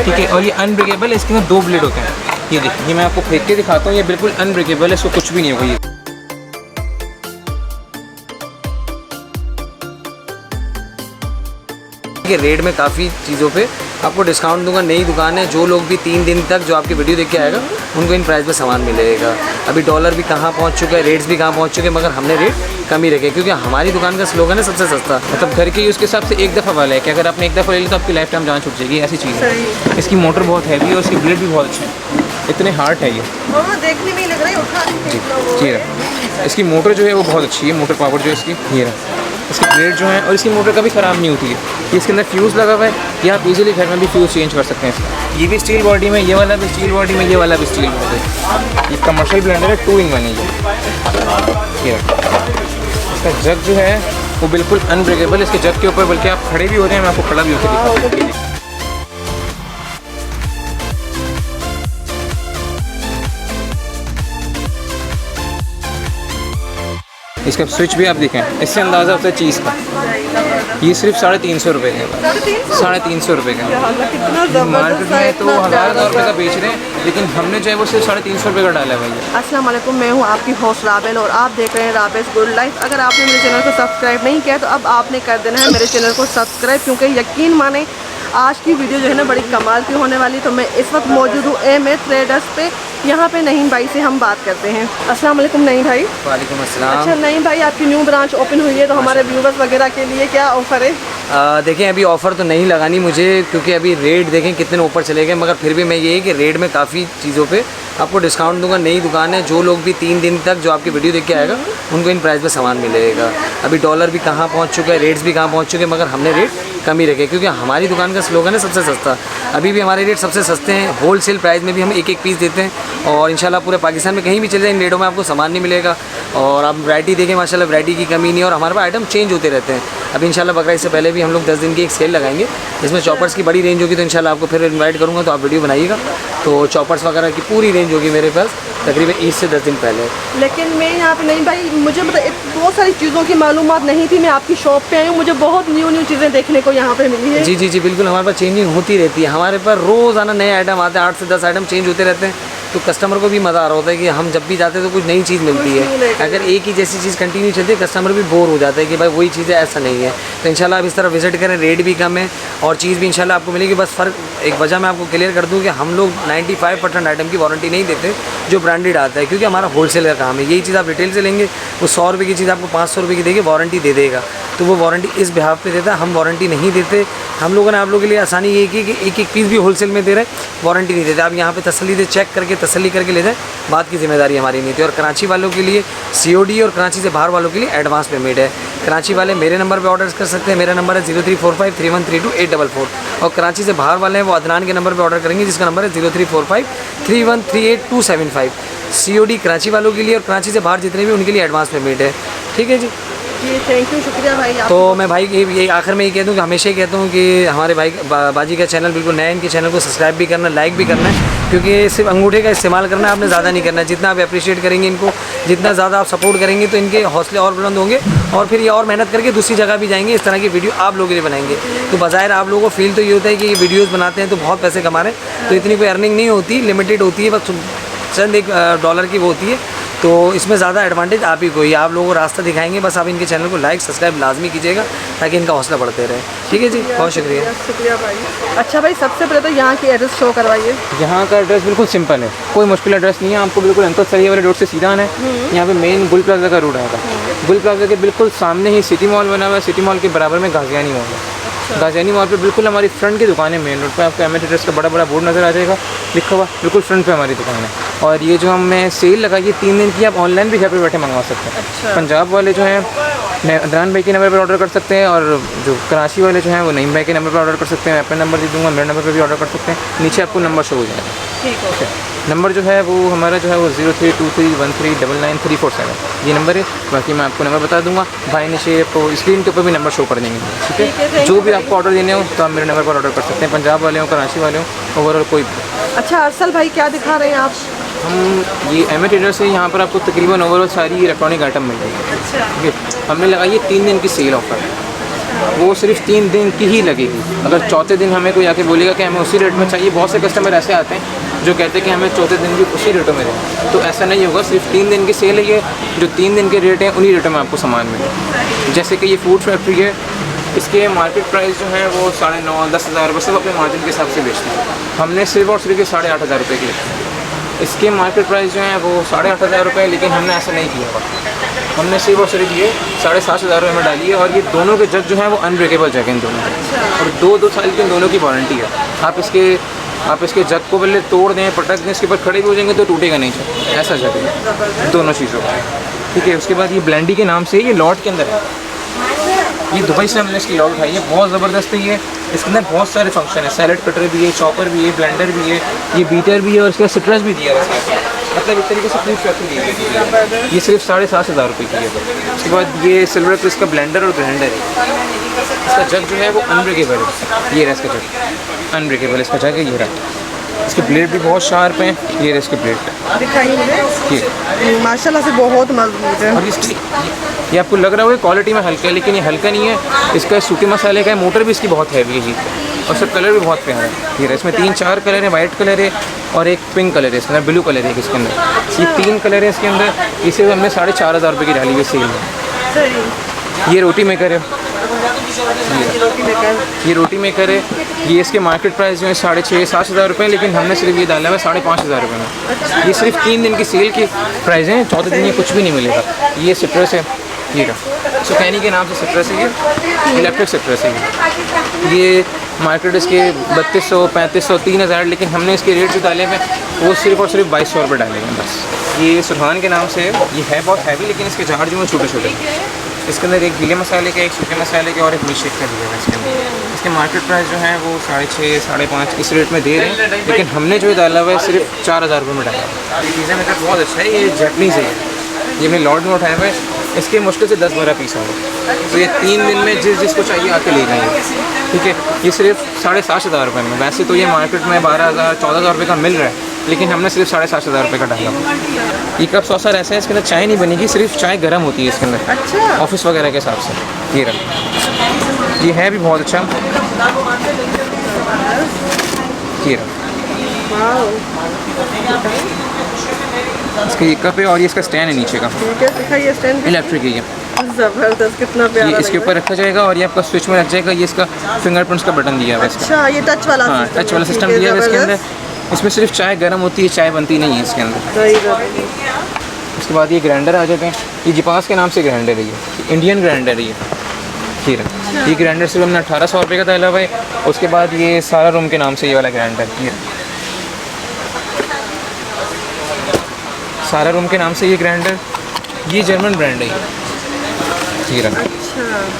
ठीक है। और ये अनब्रेकेबल है, इसके अंदर 2 ब्लेड होते हैं। ये देखिए, ये मैं आपको फेंक के दिखाता हूँ, ये बिल्कुल अनब्रेकेबल है, इसको कुछ भी नहीं होगा। ये रेट में काफ़ी चीज़ों पे आपको डिस्काउंट दूंगा। नई दुकान है, जो लोग भी 3 दिन तक जो आपकी वीडियो देख के आएगा उनको इन प्राइस में सामान मिलेगा। अभी डॉलर भी कहाँ पहुँच चुका है, रेट्स भी कहाँ पहुँच चुके हैं, मगर हमने रेट कम ही रखे क्योंकि हमारी दुकान का स्लोगन है सबसे सस्ता। मतलब घर के यूज़ के हिसाब से एक दफ़ा वाला है कि अगर आपने एक दफ़ा ले लिया तो आपकी लाइफ टाइम जान छूट जाएगी, ऐसी चीज़ है। इसकी मोटर बहुत हैवी है और इसकी ब्लेड भी बहुत अच्छे हैं, इतने हार्ड है ये, देखने में लग रहा है उठा जी। इसकी मोटर जो है वो बहुत अच्छी है, मोटर पावर जो है इसकी, ये रहा। इसकी ब्लेड जो है और इसकी मोटर कभी ख़राब नहीं होती है। ये इसके अंदर फ्यूज़ लगा हुआ है, ये आप इजीली घर में भी फ्यूज़ चेंज कर सकते हैं। ये भी स्टील बॉडी में, ये वाला भी स्टील बॉडी में, ये वाला भी स्टील बॉडी है। ये कमर्शियल ब्लेंडर है, 2 in 1 है ये। इसका जग जो है वो बिल्कुल अनब्रेकेबल है। इसके जग के ऊपर बल्कि आप खड़े भी हो रहे हैं, मैं आपको खड़ा भी होकर दिखाता हूँ। इसका स्विच भी आप देखें, इससे अंदाज़ा होता है चीज़ का। ये सिर्फ 350 रुपये का है, 350 रुपये का। मार्केट में तो 1000 रुपये का बेच रहे हैं, लेकिन हमने जो है वो सिर्फ 350 रुपये का डाला है भैया। अस्सलाम वालेकुम, मैं हूँ आपकी होस्ट राबेल और आप देख रहे हैं राबेल्स गुड लाइफ। अगर आपने मेरे चैनल को सब्सक्राइब नहीं किया तो अब आपने कर देना है मेरे चैनल को सब्सक्राइब, क्योंकि यकीन माने आज की वीडियो जो है ना बड़ी कमाल की होने वाली। तो मैं इस वक्त मौजूद हूँ एम ट्रेडर्स पे, यहाँ पे नईम भाई से हम बात करते हैं। अस्सलाम वालेकुम नईम भाई। वालेकुम अस्सलाम। अच्छा नईम भाई, आपकी न्यू ब्रांच ओपन हुई है, तो हमारे व्यूवर्स वगैरह के लिए क्या ऑफ़र है? देखें, अभी ऑफ़र तो नहीं लगानी मुझे क्योंकि अभी रेट देखें कितने ऊपर चले गए, मगर फिर भी मैं ये है कि रेट में काफ़ी चीज़ों पे आपको डिस्काउंट दूंगा। नई दुकान है, जो लोग भी 3 दिन तक जो आपकी वीडियो देख के आएगा उनको इन प्राइस में सामान मिलेगा। अभी डॉलर भी कहाँ पहुँच चुका है, रेट्स भी कहाँ पहुँच चुके हैं, मगर हमने रेट कम ही रखे क्योंकि हमारी दुकान का स्लोगन है सबसे सस्ता। अभी भी हमारे रेट सबसे सस्ते हैं, होल सेल प्राइस में भी हम एक पीस देते हैं और इंशाल्लाह पूरे पाकिस्तान में कहीं भी चले जाए इन रेटों में आपको सामान नहीं मिलेगा। और आप वैरायटी देखें, माशाल्लाह वैरायटी की कमी नहीं है और हमारे पास आइटम चेंज होते रहते हैं। अभी इंशाल्लाह बकरा से पहले भी हम लोग 10 दिन की एक सेल लगाएंगे, इसमें चॉपर्स की बड़ी रेंज होगी, तो इंशाल्लाह आपको फिर इन्वाइट करूँगा तो आप वीडियो बनाइएगा। तो चॉपर्स वगैरह की पूरी रेंज होगी मेरे पास तकरीबन ईद से 10 दिन पहले। लेकिन मैं यहाँ पे नहीं भाई, मुझे मतलब बहुत सारी चीज़ों की मालूमात नहीं थी। मैं आपकी शॉप पे आई हूँ, मुझे बहुत न्यू चीज़ें देखने को यहाँ पे मिली है। जी बिल्कुल, हमारे पास चेंजिंग होती रहती है। हमारे पास रोज़ाना नए आइटम आते हैं, 8 से 10 आइटम चेंज होते रहते हैं, तो कस्टमर को भी मज़ा आ रहा होता है कि हम जब भी जाते हैं तो कुछ नई चीज़ मिलती है। अगर एक ही जैसी चीज़ कंटिन्यू चलती है कस्टमर भी बोर हो जाता है कि भाई वही चीज़ें, ऐसा नहीं है। तो इंशाल्लाह आप इस तरह विजिट करें, रेट भी कम है और चीज़ भी इंशाल्लाह आपको मिलेगी। बस फ़र्क एक वजह मैं आपको क्लियर कर दूँ कि हम लोग 95% आइटम की वारंटी नहीं देते जो ब्रांडेड आता है, क्योंकि हमारा होलसेल का काम है। यही चीज़ आप रिटेल से लेंगे, वो 100 रुपये की चीज़ आपको 500 रुपये की देगी, वारंटी दे देगा, तो वो वारंटी इस बिहाफ पे देता है। हम वारंटी नहीं देते। हम लोगों ने आप लोगों के लिए आसानी ये की कि एक पीस भी होलसेल में दे रहे हैं, वारंटी नहीं देते। आप यहाँ पे तसल्ली से चेक करके तसल्ली करके ले जाएं, बात की जिम्मेदारी हमारी नहीं थी। और कराची वालों के लिए COD और कराची से बाहर वालों के लिए एडवांस पेमेंट है। कराची वाले मेरे नंबर पे ऑर्डर कर सकते हैं, मेरा नंबर है 03453132 और कराची से बाहर वाले हैं वो अदनान के नंबर पे ऑर्डर करेंगे जिसका नंबर है 03453138 COD कराची वालों के लिए और कराची से बाहर जितने भी उनके लिए एडवांस पेमेंट है। ठीक है जी, थैंक यू, शुक्रिया भाई। तो मैं भाई ये आखिर में ये कह दूँ कि हमेशा ही कहता हूँ कि हमारे भाई बाजी का चैनल बिल्कुल नया है, इनके चैनल को सब्सक्राइब भी करना, लाइक भी करना है, क्योंकि सिर्फ अंगूठे का इस्तेमाल करना है, आपने ज़्यादा नहीं करना है। जितना आप अप्रिशिएट करेंगे इनको, जितना ज़्यादा आप सपोर्ट करेंगे तो इनके हौसले और बुलंद होंगे और फिर ये और मेहनत करके दूसरी जगह भी जाएंगे, इस तरह की वीडियो आप लोगों के लिए बनाएंगे। तो बज़ाहिर आप लोगों को फील तो ये होता है कि ये वीडियोज़ बनाते हैं तो बहुत पैसे कमा रहे हैं, तो इतनी कोई अर्निंग नहीं होती, लिमिटेड होती है, बस चंद $1 की वो होती है। तो इसमें ज़्यादा एडवांटेज आप ही को ही, आप लोगों को रास्ता दिखाएंगे। बस आप इनके चैनल को लाइक सब्सक्राइब लाजमी कीजिएगा ताकि इनका हौसला बढ़ते रहे। ठीक है जी, बहुत शुक्रिया भाई। अच्छा भाई, सबसे पहले तो यहाँ की एड्रेस शो करवाइए। यहाँ का एड्रेस बिल्कुल सिंपल है, कोई मुश्किल एड्रेस नहीं है, आपको बिल्कुल अंकल सरिया वाले रोड से सीधा आना है। यहाँ पे मेन गुल प्लाजा का रोड आएगा, गुल प्लाजा के बिल्कुल सामने ही सिटी मॉल बना हुआ है, सिटी मॉल के बराबर में गाजियानी मॉल है। गाजियानी मॉल पे बिल्कुल हमारी फ्रंट की दुकान है, मेन रोड पे आपको एम एड्रेस का बड़ा बोर्ड नज़र आ जाएगा लिखा हुआ, बिल्कुल फ्रंट पे हमारी दुकान है। और ये जो हमने सेल लगाई है 3 दिन की, आप ऑनलाइन भी घर पे बैठे मंगवा सकते हैं। अच्छा। पंजाब वाले जो हैं अदनान भाई के नंबर पर ऑर्डर कर सकते हैं और जो कराची वाले जो हैं वो नईम भाई के नंबर पर ऑर्डर कर सकते हैं। मैं अपना नंबर दे दूँगा, मेरे नंबर पर भी ऑर्डर कर सकते हैं, नीचे आपको नंबर शो हो जाएगा। ठीक है, नंबर जो है वो हमारा जो है वो 032313999347 ये नंबर है। बाकी मैं आपको नंबर बता दूंगा, भाई ने शेयर आपको स्क्रीन के ऊपर भी नंबर शो कर देंगे। ठीक है, जो भी आपको ऑर्डर देने हो तो आप मेरे नंबर पर ऑर्डर कर सकते हैं, पंजाब वाले हो, कराची वाले हो, ओवरऑल कोई। अच्छा अरसल भाई, क्या दिखा रहे हैं आप? हम ये एम ट्रेडर से यहाँ पर आपको तकरीबन ओवरऑल सारी इलेक्ट्रॉनिक आइटम मिल जाएगी। अच्छा, ठीक है, हमने लगाई है 3 दिन की सेल ऑफर। वो सिर्फ 3 दिन की ही लगेगी। अगर चौथे दिन हमें कोई आके बोलेगा कि हमें उसी रेट में चाहिए, बहुत से कस्टमर ऐसे आते हैं जो कहते हैं कि हमें चौथे दिन भी उसी रेटों में दें, तो ऐसा नहीं होगा। सिर्फ 3 दिन की सेल है ये, जो 3 दिन के रेट हैं उन्हीं रेटों में आपको सामान मिलेगा। जैसे कि ये फूड फैक्ट्री है, इसके मार्केट प्राइस जो है वो 9,500-10 हज़ार रुपये सब अपने मार्जिन के हिसाब से बेचते हैं। हमने सिर्फ और सिर्फ 8,500 रुपये की रखी है। इसके मार्केट प्राइस जो है वो 8,500 रुपये, लेकिन हमने ऐसा नहीं किया हुआ। हमने सिर्फ और सिर्फ ये 7,500 रुपये में डाली है। और ये दोनों के जग जो है वो अनब्रेकेबल जग हैं दोनों, और 2-2 साल की दोनों की वारंटी है। आप इसके जग को पहले तोड़ दें, पटक दें, इसके ऊपर खड़े भी हो जाएंगे तो टूटेगा नहीं जग, ऐसा जग है दोनों चीज़ों का। ठीक है, उसके बाद ये ब्लेंडी के नाम से ये लॉट के अंदर है। ये दुबई से हमने इसकी लॉट उठाई है, बहुत ज़बरदस्त है ये। इसके अंदर बहुत सारे फंक्शन है, सैलेड कटर भी है, चॉपर भी है, ब्लेंडर भी है, ये बीटर भी है, और इसका सिट्रस भी दिया है। मतलब इस तरीके से पूरी फैक्ट्री दी है। ये सिर्फ 7,500 रुपये की है। उसके बाद ये सिल्वर प्लस का ब्लेंडर और ग्राइंडर है। इसका जग जो है वो अनब्रेकेबल है। ये रहा इसका जग, अनब्रेकेबल इसका जग है। ये रहा, इसके ब्लेड भी बहुत शार्प हैं। ये रहा इसके ब्लेड, दिखाइए मुझे। माशाल्लाह से बहुत मजबूत है। और इसकी ये आपको लग रहा होगा क्वालिटी में हल्का है, लेकिन ये हल्का नहीं है। इसका सूखे मसाले का है, मोटर भी इसकी बहुत हैवी है, और सब कलर भी बहुत प्यारा है। ये रहा, इसमें 3-4 कलर है, वाइट कलर है और एक पिंक कलर है, इसके अंदर ब्लू कलर है इसके अंदर। ये 3 कलर है इसके अंदर। इसे हमने 4,500 रुपये की डाली हुई सेल में। ये रोटी मेकर है, ये रोटी मेकर है। ये इसके मार्केट प्राइस जो है 6,500-7 हज़ार रुपये, लेकिन हमने सिर्फ ये डाला है 5,500 रुपये में। ये सिर्फ 3 दिन की सेल की प्राइस है, चौथे दिन ये कुछ भी नहीं मिलेगा। ये सिट्रस है, ये रहा, सुकैनी के नाम से सिट्रस है, ये इलेक्ट्रिक सिट्रस है। ये मार्केट इसके 3,200, 3,500, 3,000, लेकिन हमने इसके रेट जो डाले हुए वो सिर्फ और सिर्फ 2,200 रुपये डाले हैं बस। ये सुरहान के नाम से है। ये है बहुत हैवी, लेकिन इसके जार जो हैं छोटे छोटे। इसके अंदर एक गीले मसाले का, एक सूखे मसाले के और एक मिल्क शेक का दिया है इसके अंदर। इसके मार्केट प्राइस जो है वो 6,500, 5,500 इस रेट में दे रहे हैं, लेकिन हमने जो डाला हुआ है सिर्फ 4,000 रुपये में डाला है। ये चीज़ें मतलब बहुत अच्छा है। ये जैपनीज़ है, ये हमने लॉर्ड में उठाया हुआ है। इसके मुश्किल से 10-12 पीस होंगे, तो ये 3 दिन में जिसको चाहिए आके ले जाएंगे। ठीक है, ये सिर्फ 7,500 रुपये में। वैसे तो ये मार्केट में 12,000, 14,000 रुपये का मिल रहा है, लेकिन हमने सिर्फ 7,500 रुपये का डाला। ये कप सॉसर ऐसा है, इसके अंदर चाय नहीं बनेगी, सिर्फ चाय गर्म होती है इसके अंदर। अच्छा, ऑफिस वगैरह के हिसाब से। ये रहा, ये है भी बहुत अच्छा। ये रहा, इसका ये कप है और ये इसका स्टैंड है नीचे का, दिखाइए स्टैंड। इलेक्ट्रिक है ये। जबरदस्त, कितना प्यारा। ये इसके ऊपर रखा जाएगा और ये आपका स्विच में रख जाएगा। ये इसका फिंगरप्रिंट्स का बटन दिया हुआ है इसका। अच्छा, ये टच वाला। हाँ, टच वाला सिस्टम दिया है इसके अंदर। इसमें सिर्फ चाय गर्म होती है, चाय बनती नहीं है इसके अंदर। उसके बाद ये ग्राइंडर आ जाते हैं। ये जिपास के नाम से ग्राइंडर है, ये इंडियन ग्राइंडर है ये रहा। ये ग्राइंडर सिर्फ हमने 1,800 रुपये का डाला हुआ है। उसके बाद ये सारा रूम के नाम से ये वाला ग्राइंडर, ये सारा रूम के नाम से ये ग्राइंडर, ये जर्मन ब्रांड है ये रहा।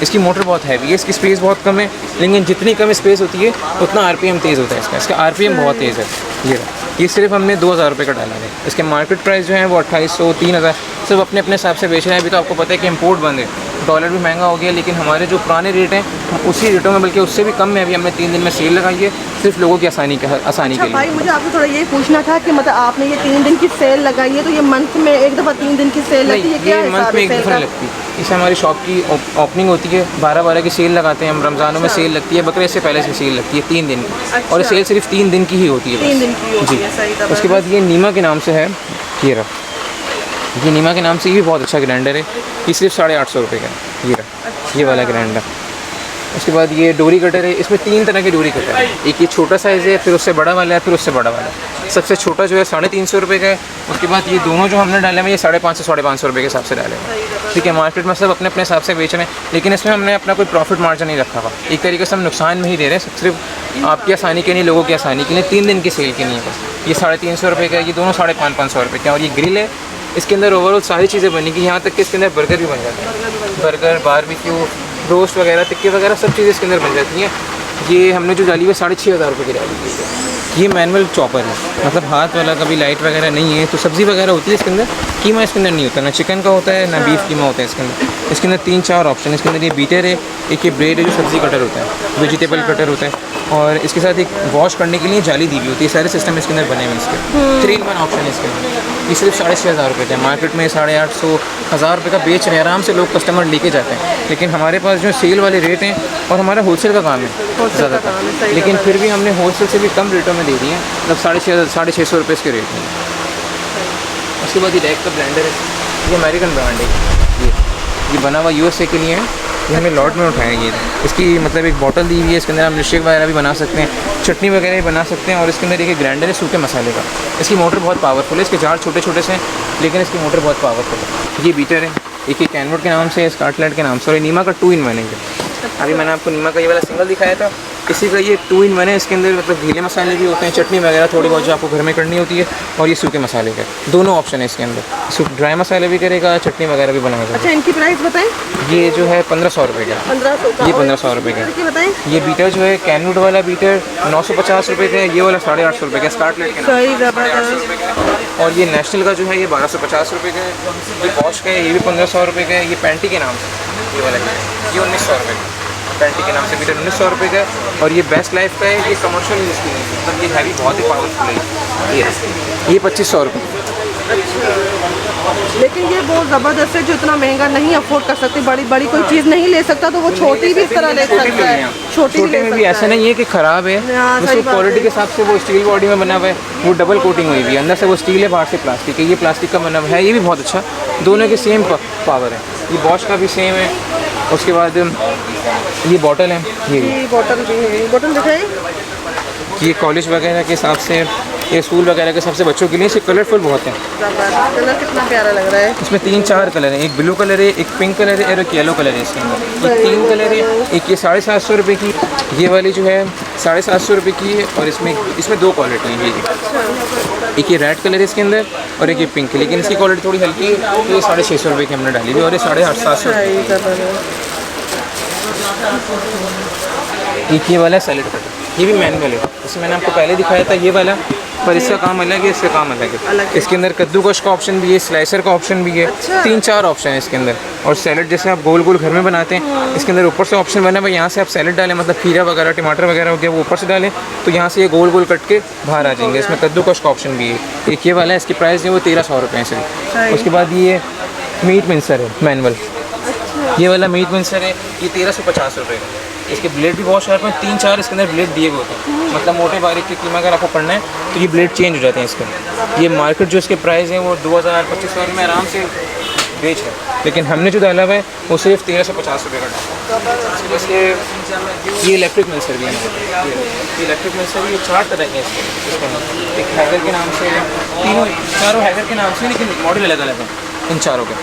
इसकी मोटर बहुत हैवी है, इसकी स्पेस बहुत कम है, लेकिन जितनी कम स्पेस होती है उतना आरपीएम तेज़ होता है इसका आरपीएम बहुत तेज़ है। ये रहा, ये सिर्फ हमने 2,000 रुपये का डाला है। इसके मार्केट प्राइस जो है वो 2,800, 3,000 सब अपने अपने हिसाब से बेच रहे हैं। अभी तो आपको पता है कि इम्पोर्ट बंद है, डॉलर भी महंगा हो गया, लेकिन हमारे जो पुराने रेट हैं उसी रेटों में, बल्कि उससे भी कम में अभी हमने 3 दिन में सेल लगाई है, सिर्फ लोगों की आसानी के लिए। भाई मुझे आपसे थोड़ा ये पूछना था कि मतलब आपने ये 3 दिन की सेल लगाई है, तो ये मंथ में एक दफ़ा 3 दिन की सेल लगती है क्या? ये मंथ में एक दफ़ा लगती है। इससे हमारी शॉप की ओपनिंग होती है, 12-12 की सेल लगाते हैं हम। रमज़ानों में सेल लगती है, बकरे से पहले से सेल लगती है 3 दिन की, और ये सेल सिर्फ 3 दिन की ही होती है, 3 दिन की होती है। सही। उसके बाद ये नीमा के नाम से है, ये रहा, ये नीमा के नाम से ये भी बहुत अच्छा ग्राइंडर है। ये सिर्फ 850 रुपये का है, ये रहा, ये वाला ग्राइंडर। उसके बाद ये डोरी कटर है, इसमें 3 तरह के डोरी कटर है। एक ये छोटा साइज़ है, फिर उससे बड़ा वाला है, फिर उससे बड़ा वाला है। सबसे छोटा जो है 350 रुपये का है। उसके बाद ये दोनों जो हमने डाले हैं ये 550, 550 रुपये के हिसाब से डाले हैं। ठीक है, मार्केट में सब अपने अपने हिसाब से बेच रहे हैं, लेकिन इसमें हमने अपना कोई प्रॉफिट मार्जिन नहीं रखा हुआ। एक तरीके से हम नुकसान में ही दे रहे हैं, सिर्फ आपकी आसानी के लिए, लोगों की आसानी के लिए। 3 दिन की सेल के लिए बस। ये 350 रुपये का है, ये दोनों 550 रुपये का। और ये ग्रिल है, इसके अंदर ओवरऑल सारी चीज़ें बनेगी, यहाँ तक कि इसके अंदर बर्गर भी बन जाते हैं। बर्गर, बारबेक्यू, रोस्ट वगैरह, टिक्के वगैरह सब चीज़ें इसके अंदर बन जाती हैं। ये हमने जो डाली हुई 6,500 रुपये की डाली हुई है। ये मैनुअल चॉपर है, मतलब हाथ वाला, कभी लाइट वगैरह नहीं है। तो सब्ज़ी वगैरह होती है इसके अंदर, कीमा इसके अंदर नहीं होता, ना चिकन का होता है ना बीफ कीमा होता है इसके अंदर। इसके अंदर 3-4 ऑप्शन है। इसके अंदर ये बीटर है, एक ये ब्रेड है जो सब्ज़ी कटर होता है, वेजिटेबल कटर होता है, और इसके साथ एक वॉश करने के लिए जाली दी हुई होती है। सारे सिस्टम इसके अंदर बने हुए हैं इसके। 3-in-1 ऑप्शन है इसके अंदर। ये सिर्फ 6,500 रुपये का है। मार्केट में 850 हज़ार रुपये का बेच रहे हैं, आराम से लोग कस्टमर लेके जाते हैं। लेकिन हमारे पास जो सेल वाले रेट हैं और हमारा होलसेल का काम है ज़्यादातर, लेकिन फिर भी हमने होलसेल से भी कम रेटों में दे दिए हैं, मतलब 650 रुपये इसके रेट में। उसके बाद ये डैक का ब्लेंडर है, ये अमेरिकन ब्रांड है, ये बना हुआ USA के लिए है। ये हमें लॉट में उठाएंगे। इसकी मतलब एक बॉटल दी हुई है, इसके अंदर हम मिल्कशेक वगैरह भी बना सकते हैं, चटनी वगैरह भी बना सकते हैं। और इसके अंदर एक ग्राइंडर है सूखे मसाले का। इसकी मोटर बहुत पावरफुल है, इसके जार छोटे छोटे से हैं लेकिन इसकी मोटर बहुत पावरफुल है। ये बीटर है, एक ये कैनवुड के नाम से है, स्कॉटलैंड के नाम से, और ये नीमा का 2 in 1 है। अभी मैंने आपको नीमा का ये वाला सिंगल दिखाया था, इसी का ये 2 in 1 है। इसके अंदर मतलब गीले मसाले भी होते हैं, चटनी वगैरह थोड़ी बहुत जो आपको घर में करनी होती है, और ये सूखे मसाले का दोनों ऑप्शन है इसके अंदर। ड्राई मसाले भी करेगा, चटनी वगैरह भी बनाएगा। अच्छा, इनकी प्राइस बताएं। ये जो है 1500 रुपये का, 1500 का। ये 1500 रुपये का। इसकी बताएं। ये बीटर जो है कैनवुड वाला बीटर 950 रुपये का है, ये वाला 850 रुपये का, स्कॉटलैंड के नाम सही से 850 रुपये का है। और ये नेशनल का जो है ये 1250 रुपये का है। ये बॉश का है, ये भी 1500 रुपये का है। ये पैंटी के नाम से ये वाला है, ये 1900 रुपये का, पैंटी के नाम से बीटर 1900 रुपये का है। और ये बेस्ट लाइफ का है, ये कमर्शियल यूज़ की है, मतलब ये हैवी बहुत ही पावरफुल है। ये 2500 रुपये। लेकिन ये बहुत ज़बरदस्त है, जो इतना महंगा नहीं अफोर्ड कर सकती, बड़ी बड़ी कोई चीज़ नहीं ले सकता, तो वो छोटी भी इस तरह ले सकता है। छोटी में भी ऐसा नहीं है कि ख़राब है, उसको क्वालिटी के हिसाब से वो स्टील बॉडी में बना हुआ है, वो डबल कोटिंग हुई हुई है, अंदर से वो स्टील है, बाहर से प्लास्टिक है। ये प्लास्टिक का बना हुआ है, ये भी बहुत अच्छा, दोनों के सेम पावर है। ये बॉश का भी सेम है। उसके बाद ये बॉटल है, ये बॉटल भी है, बॉटल दिखाई। ये कॉलेज वगैरह के हिसाब से, ये स्कूल वगैरह के हिसाब से बच्चों के लिए इसके कलरफुल बहुत हैं। कलर कितना प्यारा लग रहा है। इसमें 3-4 कलर हैं, एक ब्लू कलर है, एक पिंक कलर है और एक येलो कलर है। इसके अंदर ये 3 कलर है। एक ये 750 रुपये की, ये वाली जो है 750 रुपये की है। और इसमें 2 क्वालिटी हैं, एक ये रेड कलर है इसके अंदर और एक ये पिंक है, लेकिन इसकी क्वालिटी थोड़ी हल्की है, तो ये 650 रुपये की हमने डाली हुई, और ये 750 एक ये वाला सैलेड कटर, ये भी मैनुअल है। इसमें मैंने आपको पहले दिखाया था ये वाला, पर इसका काम अलग है, इसका काम अलग है। इसके अंदर कद्दूकश का ऑप्शन भी है, स्लाइसर का ऑप्शन भी है। 3-4 ऑप्शन है इसके अंदर। और सैलेड जैसे आप गोल गोल घर में बनाते हैं, इसके अंदर ऊपर से ऑप्शन बना है, यहाँ से आप सैलेड डालें, मतलब खीरा वगैरह टमाटर वगैरह हो गया वो ऊपर से डालें, तो यहाँ से ये गोल गोल कट के बाहर आ जाएंगे। इसमें कद्दूकश का ऑप्शन भी है। एक ये वाला है, इसकी प्राइस है वो 1300 रुपये से। उसके बाद ये मीट मिक्सर है मैनुअल, ये वाला मीट मिक्सर है, ये 1350 रुपये का। इसके ब्लेड भी बहुत शार्प हैं, 3-4 इसके अंदर ब्लेड दिए हुए होते हैं, मतलब मोटे बारीक की कीमा अगर आपको पढ़ना है तो ये ब्लेड चेंज हो जाते हैं इसके। ये मार्केट जो इसके प्राइस है वो 2000-2500 में आराम से बेच है, लेकिन हमने जो डाला हुआ है वो सिर्फ 1350 रुपये का डाला। इसके ये इलेक्ट्रिक मिक्सर भी है, ये इलेक्ट्रिक मिक्सर ये 4 तरह के हैं इसके अंदर। एक हैगर के नाम से, चारों हैगर के नाम से, लेकिन मॉडल अलग अलग है इन चारों के।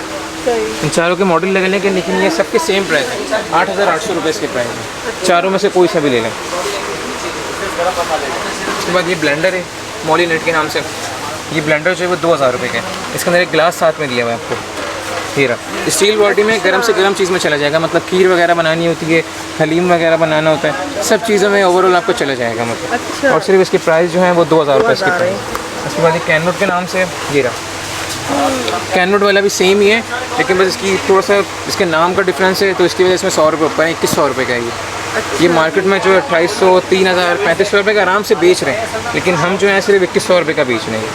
इन चारों के मॉडल लगे लेकिन ये सबके सेम प्राइस है, 8800 रुपये इसके प्राइस है। चारों में से कोई सा भी ले लें। उसके बाद ये ब्लेंडर है मॉलिनेट के नाम से, ये ब्लेंडर जो है वो 2000 रुपये का है। इसके अंदर एक ग्लास साथ में दिया हुआ है आपको, हीरा स्टील बॉडी में, गर्म से गर्म चीज़ में चला जाएगा, मतलब खीर वगैरह बनानी होती है, हलीम वगैरह बनाना होता है, सब चीज़ों में ओवरऑल आपको चला जाएगा मतलब। अच्छा। और सिर्फ इसके प्राइस जो है वो 2000 रुपये इसके प्राइस। उसके बाद ये कैनवुड के नाम से ये रहा, कैनवुड वाला भी सेम ही है, लेकिन बस इसकी थोड़ा सा इसके नाम का डिफरेंस है, तो इसकी वजह से 100 रुपये ऊपर है, 2100 रुपये का है ये मार्केट में जो है 2800, 3000, 3500 रुपये का आराम से बेच रहे हैं, लेकिन हम जो है सिर्फ 2100 रुपये का बेच रहे हैं।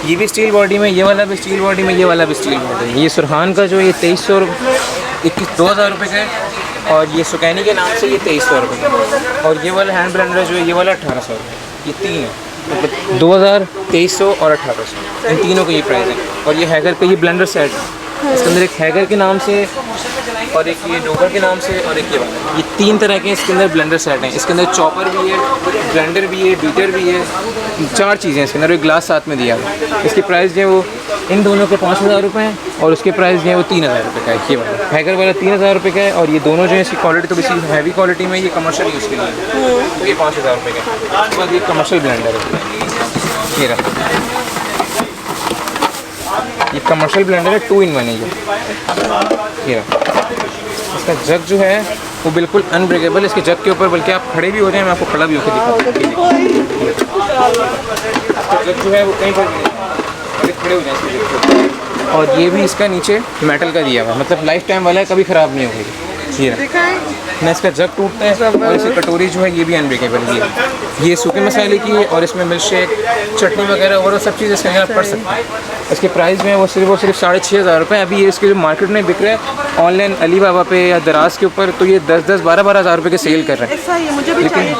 ये भी स्टील बॉडी में, ये वाला भी स्टील बॉडी में, ये वाला भी स्टील बॉडी में। ये सुरहान का जो है ये 2000 रुपये का है, और ये सुकैनी के नाम से ये 2300 रुपये का है। और ये वाला हैंड ब्लेंडर जो है ये वाला 1800 रुपये, ये 3 है, मतलब 2000, 2300 और 1800, इन तीनों का ये प्राइस है। और ये हैगर का ये ब्लेंडर सेट है, इसके अंदर एक हैगर के नाम से और एक ये डोगर के नाम से और एक ये वाला, ये 3 तरह के इसके अंदर ब्लेंडर सेट हैं। इसके अंदर चॉपर भी है, ब्लेंडर भी है, बीटर भी है, 4 चीज़ें इसके अंदर, एक ग्लास साथ में दिया है। इसकी प्राइस जो है वो इन दोनों के 5000 रुपये हैं, और उसके प्राइस जो है वो 3000 रुपये का है। ये वाला हैगर वाला 3000 रुपये का है, और ये दोनों जो है इसकी क्वालिटी तो बेसिक हैवी क्वालिटी में, ये कमर्शियल यूज़ के लिए, तो ये 5000 रुपये का है। उसके बाद ये कमर्शियल ब्लेंडर है, ये रहा, ये कमर्शियल ब्लेंडर है, 2 in 1 है ये रहा। इसका जग जो है वो बिल्कुल अनब्रेकेबल है, इसके जग के ऊपर बल्कि आप खड़े भी हो जाए, मैं आपको खड़ा भी होकर दिखाता हूँ। जग जो है वो कहीं पर खड़े हो जाए इसके जग के ऊपर। और ये भी इसका नीचे मेटल का दिया हुआ, मतलब लाइफ टाइम वाला है, कभी ख़राब नहीं होगी। ये रहा। दिखाएं। ना इसका जग टूटता है और इसकी कटोरी जो है ये भी अनब्रेकेबल है। ये सूखे मसाले की है और इसमें मिल्क शेक, चटनी वगैरह और सब चीज़ इसके अंदर आप कर सकते हैं। इसके प्राइस जो है वो सिर्फ 6,500 रुपये। अभी ये इसके जो मार्केट में बिक रहा है ऑनलाइन अली बाबा पे या दराज के ऊपर, तो ये 10-10, 12-12 हज़ार रुपये के सेल कर रहे हैं। ऐसा ही है, मुझे भी लेकिन चाहिए।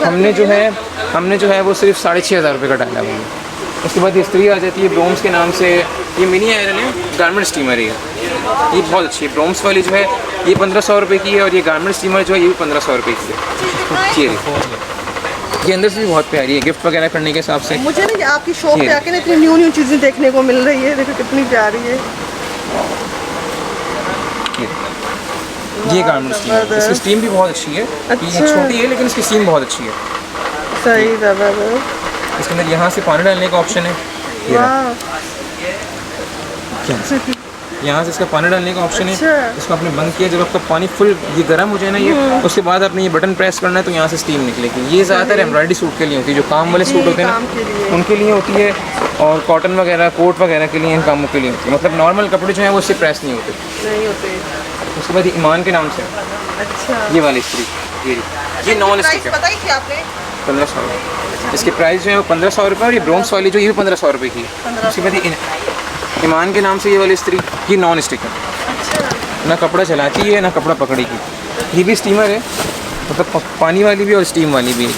हमने जो है वो सिर्फ 6,500 रुपये का डाला हुआ है। उसके बाद ये स्त्री आ जाती है ब्रोम्स के नाम से। ये मिनी आयरन है, गारमेंट स्टीमर है। ये बहुत अच्छी है। ब्रोम्स वाली जो है ये 1,500 रुपये की है और ये गारमेंट स्टीमर जो है ये भी 1,500 रुपये की है। ये अंदर से भी बहुत प्यारी है, गिफ्ट वगैरह करने के हिसाब से। मुझे ना आपकी शॉप पे आके ना इतनी न्यू न्यू चीज़ें देखने को मिल रही है। देखो कितनी प्यारी है। ये गारमेंट स्टीम, इसकी स्टीम भी बहुत अच्छी है। ये छोटी है लेकिन इसकी स्टीम बहुत अच्छी है। सही ज़बरदस्त। इसके अंदर यहाँ से पानी डालने का ऑप्शन है। ये रहा। यहाँ से इसका पानी डालने का ऑप्शन है। इसको आपने बंद किया, जब आपका पानी फुल ये गर्म हो जाए ना, ये उसके बाद आपने ये बटन प्रेस करना है तो यहाँ से स्टीम निकलेगी। ये ज़्यादातर एम्ब्रॉयडरी सूट के लिए होती है, जो काम वाले सूट होते हैं ना उनके लिए होती है, और कॉटन वगैरह कोट वगैरह के लिए इन कामों के लिए होती है। मतलब नॉर्मल कपड़े जो हैं वो उससे प्रेस नहीं होते। उसके बाद ईमान के नाम से अच्छा, ये वाली स्त्री, ये नॉन स्टिक है, बताई थी आपने 1,500 रुपये। इसके प्राइस जो है वो 1,500 रुपये और ये ब्रोम्स वाली जो ये भी 1,500 रुपये की है। उसके बाद ईमान के नाम से ये वाली स्त्री, ये नॉन स्टिक है। ना कपड़ा चलाती है ना कपड़ा पकड़ेगी। ये भी स्टीमर है, मतलब पानी वाली भी और स्टीम वाली भी है।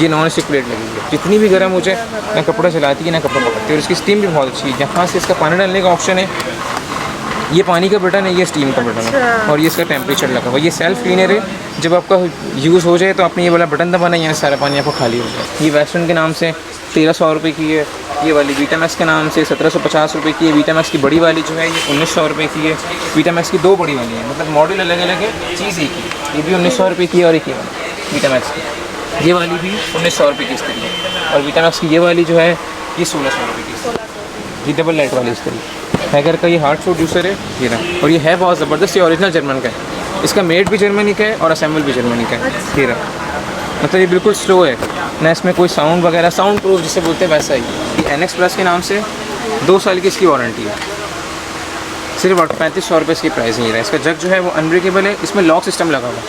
ये नॉन स्टिक प्लेट लगी है, जितनी भी गर्म हो जाए ना कपड़ा चलाती है ना कपड़ा पकड़ती है। और इसकी स्टीम भी बहुत अच्छी है। यहाँ से इसका पानी डालने का ऑप्शन है, ये पानी का बटन है, ये स्टीम का बटन है, और ये इसका टेम्परेचर लगा हुआ। ये सेल्फ क्लीनर है, जब आपका यूज़ हो जाए तो आपने ये वाला बटन दबाना है, यहाँ सारा पानी आपको खाली हो जाए। ये वेस्टर्न के नाम से 1,300 रुपये की है। ये वाली वीटामैक्स के नाम से 1,750 रुपये की है। वीटामैक्स की बड़ी वाली जो है ये 1,900 रुपये की है। वीटामैक्स की 2 बड़ी वाली है, मतलब मॉडल अलग अलग है, चीज़ एक ही। ये भी 1,900 रुपये की है और एक ही वाली वीटामैक्स की। ये वाली भी 1,900 रुपये की स्त्री है। और वीटामैक्स की ये वाली जो है ये 1,600 रुपये की। ये डबल लाइट वाली स्त्री हैगर का ये हार्ड फ्रूट जूसर है ये ना, और ये है बहुत ज़बरदस्त। ये ओरिजिनल जर्मन का है, इसका मेड भी जर्मनी का है और असेंबल भी जर्मनी का है। ये रहा, मतलब ये बिल्कुल स्लो है ना, इसमें कोई साउंड वगैरह, साउंड प्रूफ जिसे बोलते हैं वैसा ही। ये NX प्लस के नाम से 2 साल की इसकी वारंटी है। सिर्फ 3500 रुपये इसकी प्राइस नहीं रहा। इसका जग जो है वो अनब्रेकेबल है, इसमें लॉक सिस्टम लगा हुआ है।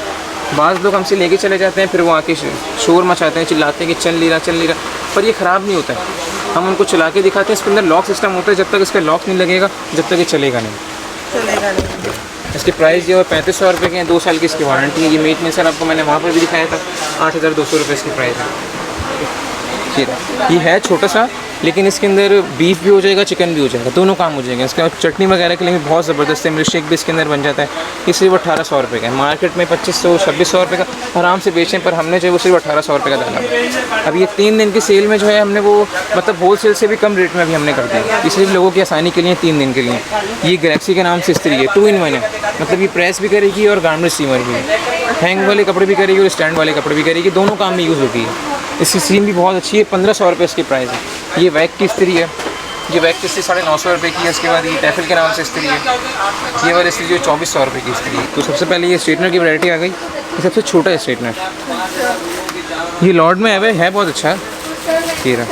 बाज़ लोग हमसे लेके चले जाते हैं, फिर वो आके शोर मचाते हैं, चिल्लाते हैं कि चल नहीं रहा, पर ये ख़राब नहीं होता है। हम उनको चला के दिखाते हैं, इसके अंदर लॉक सिस्टम होता है, जब तक इसका लॉक नहीं लगेगा जब तक ये चलेगा नहीं। इसके प्राइस जो है 3500 रुपये के हैं, 2 साल की इसकी वारंटी है। ये मीट में सर आपको मैंने वहाँ पर भी दिखाया था, 8,200 रुपये इसकी प्राइस है। ये है छोटा सा, लेकिन इसके अंदर बीफ भी हो जाएगा, चिकन भी हो जाएगा, दोनों काम हो जाएंगे। इसका चटनी वगैरह के लिए भी बहुत ज़बरदस्त है। मिल्क शेक भी इसके अंदर बन जाता है। ये सिर्फ 1,800 रुपये का है। मार्केट में 2,500-2,600 रुपये का आराम से बेचें, पर हमने जो है वो सिर्फ 1,800 रुपये का डाला। अब ये 3 दिन की सेल में जो है हमने वो मतलब होल सेल से भी कम रेट में अभी हमने कर दिया। ये सिर्फ लोगों की आसानी के लिए 3 दिन के लिए। ये गैलेक्सी के नाम से स्त्री है, 2 in 1 है, मतलब ये प्रेस भी करेगी और गारमेंट स्टीमर भी है। हैंग वाले कपड़े भी करेगी और स्टैंड वाले कपड़े भी करेगी, दोनों काम में यूज़ होती है। इसकी स्टीम भी बहुत अच्छी है। 1,500 रुपये इसकी प्राइस है। ये वैक की स्त्री है, ये वैक की स्त्री 950 रुपये की है। इसके बाद ये टैफल के नाम से स्त्री है। ये वाली स्त्री जो 2,400 रुपये की स्त्री है। तो सबसे पहले ये स्ट्रेटनर की वैरायटी आ गई। ये सबसे छोटा है स्ट्रेटनर, ये लॉर्ड में है बहुत अच्छा। ये रहा,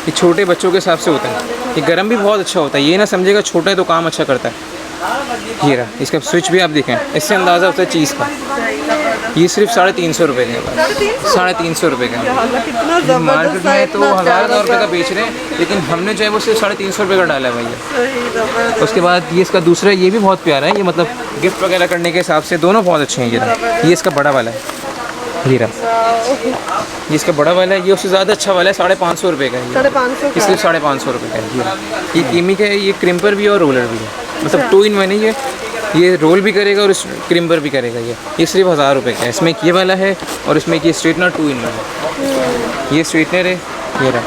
ये छोटे बच्चों के हिसाब से होता है। ये गर्म भी बहुत अच्छा होता है, ये ना समझेगा छोटा है तो काम अच्छा करता है। ये रहा, इसका स्विच भी आप देखें, इससे अंदाज़ा होता है चीज़ का। ये सिर्फ 350 रुपये का है, 350 रुपये का है। मार्केट में तो 1,000 रुपये का बेच रहे हैं, लेकिन हमने जो है वो सिर्फ 350 रुपये का डाला है भैया। उसके बाद ये इसका दूसरा, ये भी बहुत प्यारा है। ये मतलब गिफ्ट वगैरह करने के हिसाब से दोनों बहुत अच्छे हैं। ये इसका बड़ा वाला है, ये रहा, ये इसका बड़ा वाला है। ये उससे ज़्यादा अच्छा वाला है, 550 रुपये का है। 550 इसलिए 550 रुपये का है। ये कीमी का है, ये क्रिम्पर भी और रोलर भी है, मतलब 2 in 1 है। ये रोल भी करेगा और क्रिम्पर भी करेगा। ये सिर्फ 1,000 रुपये का है। इसमें ये वाला है और इसमें ये स्ट्रेटनर 2 in 1 है। ये स्ट्रेटनर है, ये रहा,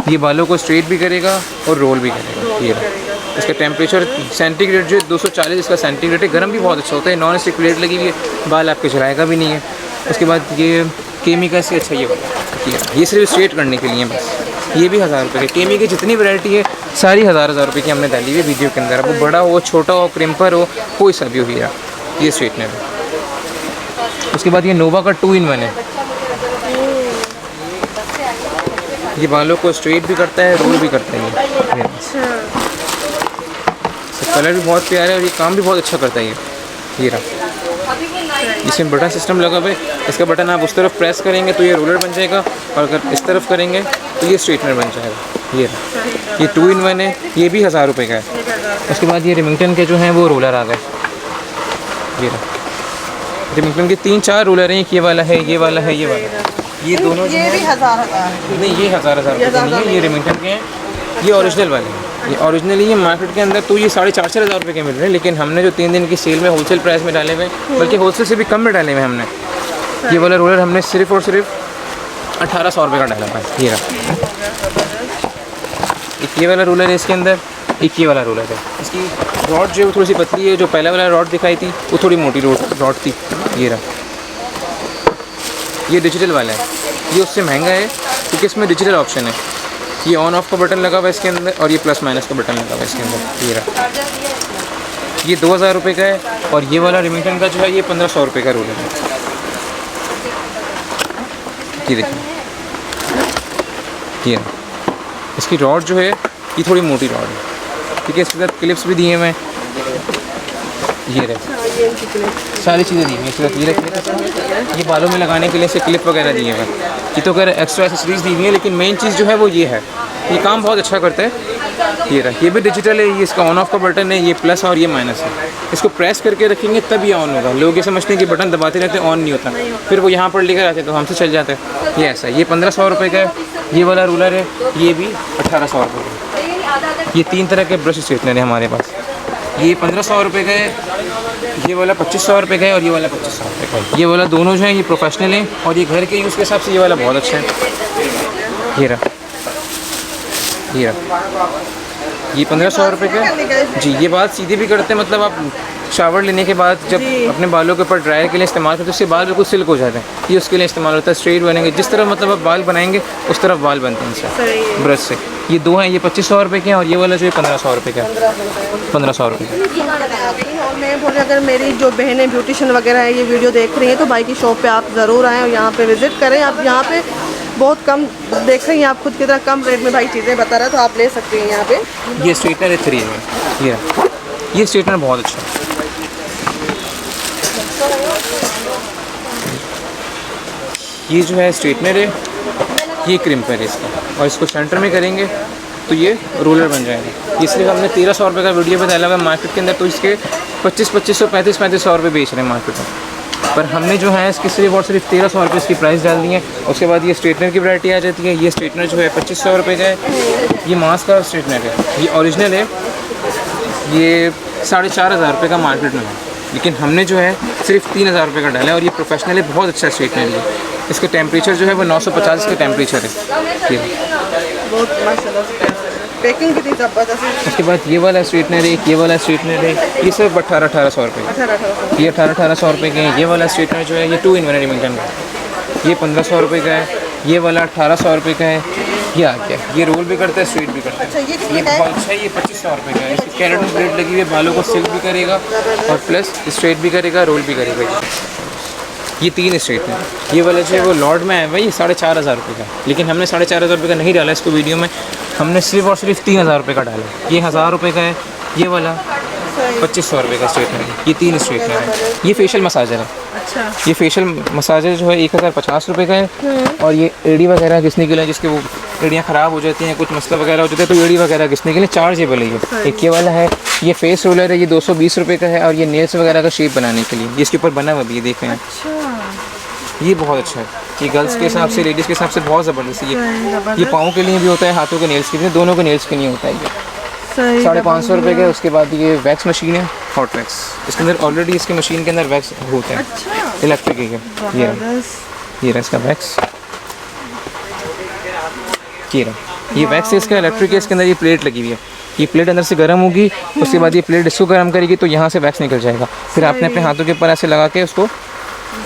ये बालों को स्ट्रेट भी करेगा और रोल भी करेगा। ये रहा, इसका टेम्परेचर सेंटीग्रेड जो है 240 इसका सेंटीग्रेड है। गर्म भी बहुत अच्छा होता है। नॉन स्टिक प्लेट लगी हुई है, बाल आपके चलाएगा भी नहीं है। उसके बाद ये केमिकल से अच्छा ये सिर्फ स्ट्रेट करने के लिए बस। ये भी 1,000 रुपये के। केमी की जितनी वैरायटी है सारी 1,000 रुपये की हमने डाली हुई है वीडियो के अंदर। अब वो बड़ा हो, छोटा हो, क्रिम्पर हो, कोई सा भी हो। ये स्ट्रेटनर है। उसके बाद ये नोवा का 2 in 1 है। ये बालों को स्ट्रेट भी करता है, रोल भी करता है। कलर भी बहुत प्यारा है और ये काम भी बहुत अच्छा करता है ये रहा। इसमें बटन सिस्टम लगा हुआ है, इसका बटन आप उस तरफ प्रेस करेंगे तो ये रोलर बन जाएगा, और अगर इस तरफ करेंगे तो ये स्ट्रेटनर बन जाएगा। ये रहा, ये 2 in 1 है, ये भी 1000 रुपये का है। उसके बाद ये रिमिंगटन के जो हैं वो रोलर आ गए। ये रहा, रिमिंगटन के 3-4 रोलर हैं, ये वाला है, ये वाला है, ये वाला है। ये दोनों ये भी 1000 नहीं, ये 1000 रुपये के नहीं है, ये रिमिंगटन के हैं, ये ओरिजिनल वाले हैं। ये ओरिजिनली ये मार्केट के अंदर तो ये 4,500 रुपये के मिल रहे हैं, लेकिन हमने जो 3 दिन की सेल में होलसेल प्राइस में डाले हुए, बल्कि होलसेल से भी कम में डाले हुए हमने। ये वाला रोलर हमने सिर्फ और सिर्फ 1800 रुपये का डाला हुआ है। ये रहा, एक ये वाला रोलर है इसके अंदर, एक ये वाला रोलर है। इसकी रॉड जो है वो थोड़ी सी पतली है, जो पहला वाला रॉड दिखाई थी वो थोड़ी मोटी रॉड थी। ये रहा, ये डिजिटल वाला है, ये उससे महंगा है क्योंकि इसमें डिजिटल ऑप्शन है। ये ऑन ऑफ का बटन लगा हुआ है इसके अंदर, और ये प्लस माइनस का बटन लगा हुआ है इसके अंदर। ये रहा, ये 2000 रुपये का है, और ये वाला रिमिंगटन का जो है ये 1500 रुपये का रोलर है। ये देखिए, ये रहा, इसकी रॉड जो है ये थोड़ी मोटी रॉड है, ठीक है। इसके साथ क्लिप्स भी दिए हुए हैं, ये रहे सारी चीज़ें दी हुई हैं इसके साथ। ये रखे, ये बालों में लगाने के लिए से क्लिप वगैरह दिए हुए हैं। ये तो अगर एक्स्ट्रा एसेसरीज दी हुई है, लेकिन मेन चीज़ जो है वो ये है, ये काम बहुत अच्छा करता है। ये रहा, ये भी डिजिटल है, ये इसका ऑन ऑफ का बटन है, ये प्लस और ये माइनस है। इसको प्रेस करके रखेंगे तब ये ऑन होगा। लोग ये समझते हैं कि बटन दबाते रहते हैं, ऑन नहीं होता, फिर वो यहाँ पर लेकर आते हैं तो हमसे चल जाते हैं। ये ऐसा, ये 1500 रुपये का है। ये वाला रूलर है, ये भी 1800 रुपये का। ये 3 तरह के ब्रश स्ट्रेटनर है हमारे पास। ये 1500 रुपये का है, ये वाला 2500 रुपये का है, और ये वाला 2500 रुपये का है। ये वाला दोनों जो है ये प्रोफेशनल हैं, और ये घर के यूज़ के हिसाब से ये वाला बहुत अच्छा है। ये रहा, ये रहा, ये 1500 रुपये का जी। ये बात सीधी भी करते हैं, मतलब आप शावर लेने के बाद जब अपने बालों के ऊपर ड्रायर के लिए इस्तेमाल करते हैं, उससे बाल बिल्कुल सिल्क हो जाते हैं। ये उसके लिए इस्तेमाल होता है, स्ट्रेट बनेंगे जिस तरह मतलब आप बाल बनाएंगे उस तरह बाल बनते हैं इनसे, ब्रश से। ये 2 हैं, ये 2500 रुपये के हैं, और ये वाला जो है 1500 रुपये का है। 1500 रुपये का। और मैं बोल अगर मेरी जो बहनें ब्यूटिशियन वगैरह है ये वीडियो देख रही हैं तो भाई की शॉप पे आप ज़रूर आएँ और यहाँ पे विज़िट करें। आप यहाँ पे बहुत कम देख रही हैं, आप खुद की तरह कम रेट में भाई चीज़ें बता रहा है, तो आप ले सकते हैं यहाँ पे। ये स्ट्रेटनर है 3 में, ये स्ट्रेटनर बहुत अच्छा है। ये जो है स्ट्रेटनर है, ये क्रिम्पर है इसका, और इसको सेंटर में करेंगे तो ये रोलर बन जाएगा। ये सिर्फ हमने 1300 रुपये का वीडियो पे डाला हुआ है मार्केट के अंदर, तो इसके 2500 3500 रुपये बेच रहे हैं मार्केट में, पर हमने जो है इसकी सिर्फ और सिर्फ 1300 रुपये इसकी प्राइस डाल दी है। उसके बाद ये स्ट्रेटनर की वैरायटी आ जाती है। ये स्ट्रेटनर जो है 2500 रुपये का है। ये मास्क का स्ट्रेटनर है, ये ओरिजिनल है, ये 4500 रुपये का मार्केट में है, लेकिन हमने जो है सिर्फ 3000 रुपये का डाला है, और ये प्रोफेशनल है, बहुत अच्छा स्ट्रेटनर है। इसका टेम्परेचर जो है वो 950 का टेम्परेचर है। ये बहुत माशाल्लाह, पैकिंग कितनी ज़बरदस्त। उसके बाद ये वाला स्ट्रेटनर है, ये वाला स्ट्रेटनर है, ये सिर्फ 1800 रुपये, ये 1800 रुपये के हैं। ये वाला स्ट्रेटनर जो है ये 2 in 1 रिमिंगटन का, ये 1500 रुपये का है। ये वाला 1800 रुपये का है। ये आ गया, ये रोल भी करता है, स्ट्रेट भी करता है। अच्छा, ये कितने ये का है? बहुत अच्छा है, ये 2500 रुपये का है। इसकी कैरेटिन प्लेट लगी हुई है, बालों को सिल्क भी करेगा और प्लस स्ट्रेट भी करेगा, रोल भी करेगा। ये 3 स्ट्रेटनर। ये वाला जो है वो लॉर्ड में है भाई, ये 4500 रुपये का, लेकिन हमने 4500 रुपये का नहीं डाला इसको वीडियो में, हमने सिर्फ और सिर्फ 3000 रुपये का डाला। ये 1000 रुपये का है। ये वाला 2500 रुपये का स्ट्रेटनर है। ये 3 स्ट्रेटनर है। ये फेशियल मसाजर है। अच्छा, ये फेशियल मसाजर जो है 1050 रुपये का है। और ये एड़ी वगैरह घिसने के लिए, जिसके वो एड़ियाँ ख़राब हो जाती हैं, कुछ मसला वगैरह हो जाता है, तो एड़ी वगैरह घिसने के लिए चार्जेबल है ये। एक ये वाला है, ये फेस रोलर है, ये 220 रुपये का है। और ये नेल्स वगैरह का शेप बनाने के लिए, इसके ऊपर बना हुआ भी, ये देख रहे हैं। अच्छा, ये बहुत अच्छा है। ये गर्ल्स के हिसाब से, लेडीज़ के हिसाब से बहुत ज़बरदस्त है। ये पाँव के लिए भी होता है, हाथों के नेल्स के लिए, दोनों के नेल्स के लिए होता है। ये 550 रुपये का। उसके बाद ये वैक्स मशीन है, हॉट वैक्स। इसके अंदर ऑलरेडी इसके मशीन के अंदर वैक्स होता है। अच्छा, इलेक्ट्रिक है ये रहा इसका वैक्स। ये रहा, ये वैक्स है इसका, इलेक्ट्रिक है। इसके अंदर ये प्लेट लगी हुई है, ये प्लेट अंदर से गर्म होगी, उसके बाद ये प्लेट इसको गर्म करेगी तो यहाँ से वैक्स निकल जाएगा। फिर आपने अपने हाथों के ऊपर ऐसे लगा के उसको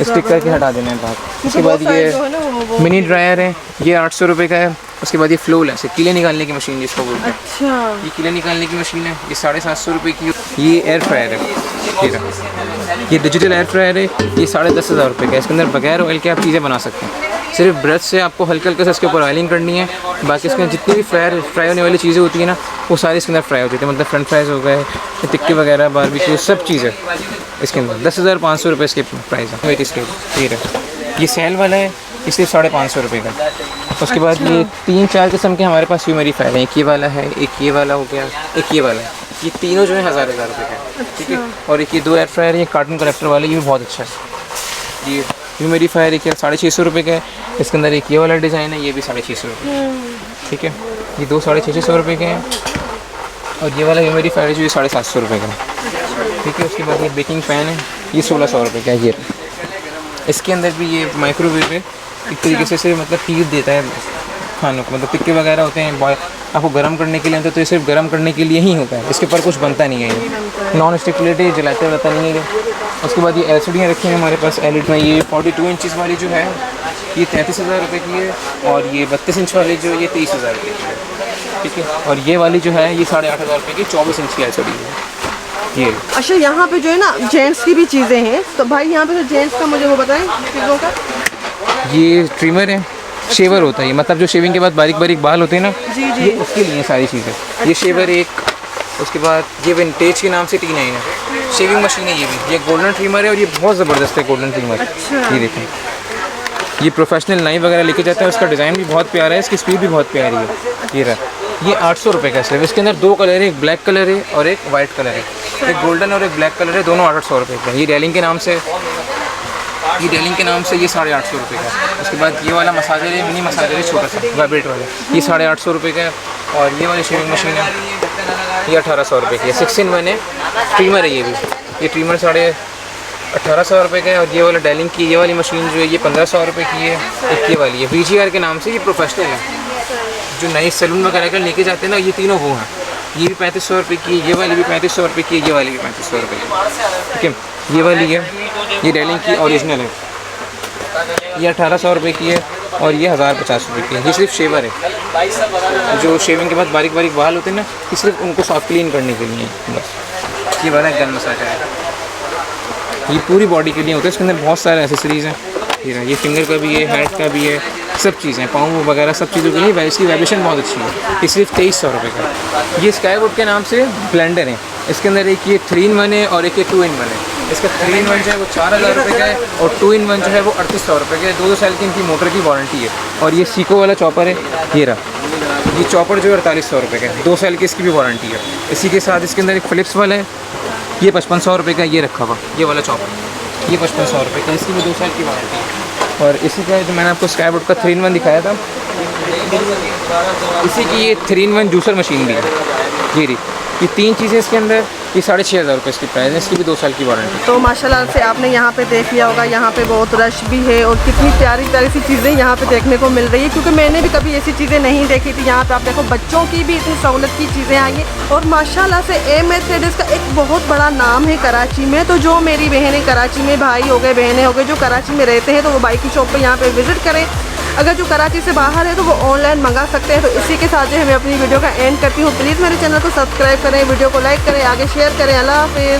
स्टिक करके हटा देना है बाहर। उसके बाद ये मिनी ड्रायर है, ये 800 रुपये का है। उसके बाद ये फ्लोल है, कीले निकालने की मशीन जिसको बोलते हैं। अच्छा, ये कीले निकालने की मशीन है, ये 750 रुपये की। ये एयर फ्रायर है, ये रहा, ये डिजिटल एयर फ्रायर है, ये 10,500 रुपये का है। इसके अंदर बगैर ऑयल के आप चीज़ें बना सकते हैं। सिर्फ ब्रश से आपको हल्का हल्का सा इसके ऊपर ऑयलिंग करनी है। बाकी इसके जितनी भी फ्राई होने वाली चीज़ें होती है ना, वो सारी इसके अंदर फ्राई हो जाती है। मतलब फ्रेंच फ्राइज़ हो गए, टिक्के वगैरह, बारबेक्यू, सब चीज़ें इसके अंदर। 10,500 रुपये इसके प्राइस है। वेट इसके ये सेल वाला है, ये सिर्फ 550 रुपये का। उसके बाद ये 3-4 किस्म के हमारे पास ह्यूमिडिफायर हैं। एक ये वाला है, एक ये वाला हो गया, एक ये वाला है। ये तीनों जो है 1000 रुपये का, ठीक है। और एक ये 2 एयर फ्रायर, ये कार्टून कलेक्टर वाले, ये भी बहुत अच्छा है। ये ह्यूमिडिफायर एक 650 रुपये का है। इसके अंदर एक ये वाला डिज़ाइन है, ये भी 650 रुपये, ठीक है। ये 2 650 रुपये के हैं। और ये वाला ह्यूमिडिफायर जो ये 750 रुपये का है, ठीक है। उसके बाद ये बेकिंग पैन है, ये 1600 रुपये का है। ये इसके अंदर भी ये माइक्रोवेव है, एक तरीके से मतलब हीट देता है खानों को। मतलब टिक्के वगैरह होते हैं, आपको गर्म करने के लिए तो ये सिर्फ गर्म करने के लिए ही होता है, इसके ऊपर कुछ बनता नहीं है। ये नॉन स्टिक प्लेट है, जलाते रहता नहीं है ये। उसके बाद ये एलसीडियाँ रखी हैं हमारे पास एलईडी में। ये 42 इंचज़ वाली जो है ये 33,000 रुपये की है। और ये 32 इंच वाली जो ये 23,000 रुपये की है, ठीक है। और ये वाली जो है ये 8,500 रुपये की 24 इंच की एलसीडी है ये। अच्छा, यहाँ पे जो है ना जेंट्स की भी चीज़ें हैं, तो भाई यहाँ पे जो जेंट्स का मुझे वो बताएं चीज़ों का। ये ट्रिमर है, शेवर होता है ये, मतलब जो शेविंग के बाद बारीक बारीक बाल होते हैं ना, जी। ये उसके लिए सारी चीज़ें। ये शेवर एक, उसके बाद ये विंटेज के नाम से T9 है, शेविंग मशीन है। ये भी ये गोल्डन ट्रिमर है और ये बहुत ज़बरदस्त है गोल्डन ट्रिमर। अच्छा। ये देखें, ये प्रोफेशनल नाइफ वगैरह लेके जाता है। उसका डिज़ाइन भी बहुत प्यारा है, इसकी स्पीड भी बहुत प्यारी है। ये रहा, ये 800 रुपये का सिर्फ। इसके अंदर 2 कलर है, एक ब्लैक कलर है और एक वाइट कलर है। एक गोल्डन और एक ब्लैक कलर है, दोनों 800 रुपये का। ये डेलिंग के नाम से, ये 850 रुपये का। उसके बाद ये वाला मसाजर है, मिनी मसाजर है, छोटा सा वाइब्रेट वाला, ये 850 रुपये का है। और ये वाली शेविंग मशीन है, ये 1800 रुपये की है। 6-in-1 है, ट्रिमर है ये भी। ये ट्रिमर 1850 रुपये का है। और ये वाला डेलिंग की ये वाली मशीन जो है ये 1500 रुपये की है। एक ये वाली है VGR के नाम से, ये प्रोफेशनल है, जो नए सैलून वगैरह कर लेके जाते हैं ना, ये तीनों वो हैं। ये भी 3500 रुपये की, ये वाली भी 3500 रुपये की, ये वाली भी 3500 रुपये की, ठीक है। ये वाली है, ये डेलिंग की ओरिजिनल है, ये 1800 रुपये की है। और ये 1050 रुपये की है। ये सिर्फ शेवर है, जो शेविंग के बाद बारीक बारीक बाल होते हैं ना, ये सिर्फ उनको सॉफ्ट क्लीन करने के लिए बस। ये वाला गन मसाजर है, ये पूरी बॉडी के लिए होता है। इसके अंदर बहुत सारे एसेसरीज़ हैं। ये फिंगर का भी है, हेड का भी है, सब चीज़ें, पाँव वगैरह सब चीज़ों के लिए। इसकी वाइब्रेशन बहुत अच्छी है। ये सिर्फ 2300 रुपये का। ये स्काईवुड के नाम से ब्लेंडर है। इसके अंदर एक ये 3-in-1 है और एक ये 2-in-1 है। इसका 3-in-1 जो है वो 4000 रुपये का है और 2-in-1 जो है वो 3800 रुपये का है। 2 साल की इनकी मोटर की वारंटी है। और ये सीको वाला चॉपर है, ये रहा, ये चॉपर जो है 4800 रुपये का है, 2 साल की इसकी भी वारंटी है। इसी के साथ इसके अंदर एक फ़िलिप्स वाला है, ये 5500 रुपये का ये रखा हुआ, ये वाला चॉपर, ये 5500 रुपये का, इसकी भी 2 साल की वारंटी है। और इसी का जो मैंने आपको स्काईवुड का 3-in-1 दिखाया था, इसी की ये 3-in-1 जूसर मशीन भी है। ये रही, ये 3 चीज़ें इसके अंदर, ये 6500 रुपये इसकी प्राइस है। इसकी भी 2 साल की वारंटी। तो माशाल्लाह से आपने यहाँ पे देख लिया होगा, यहाँ पे बहुत रश भी है और कितनी प्यारी प्यारी सी चीज़ें यहाँ पे देखने को मिल रही है, क्योंकि मैंने भी कभी ऐसी चीज़ें नहीं देखी थी। यहाँ पे आप देखो बच्चों की भी इतनी सहूलत की चीज़ें आई हैं। और माशाल्लाह से AMS ट्रेडर्स का एक बहुत बड़ा नाम है कराची में। तो जो मेरी बहनें कराची में, भाई हो गए, बहनें हो गए, जो कराची में रहते हैं, तो वो भाई की शॉप पर यहाँ पर विज़िट करें। अगर जो कराची से बाहर है तो वो ऑनलाइन मंगा सकते हैं। तो इसी के साथ जो है मैं अपनी वीडियो का एंड करती हूँ। प्लीज़ मेरे चैनल को सब्सक्राइब करें, वीडियो को लाइक करें, आगे शेयर करें। अल्लाह हाफ़िज़।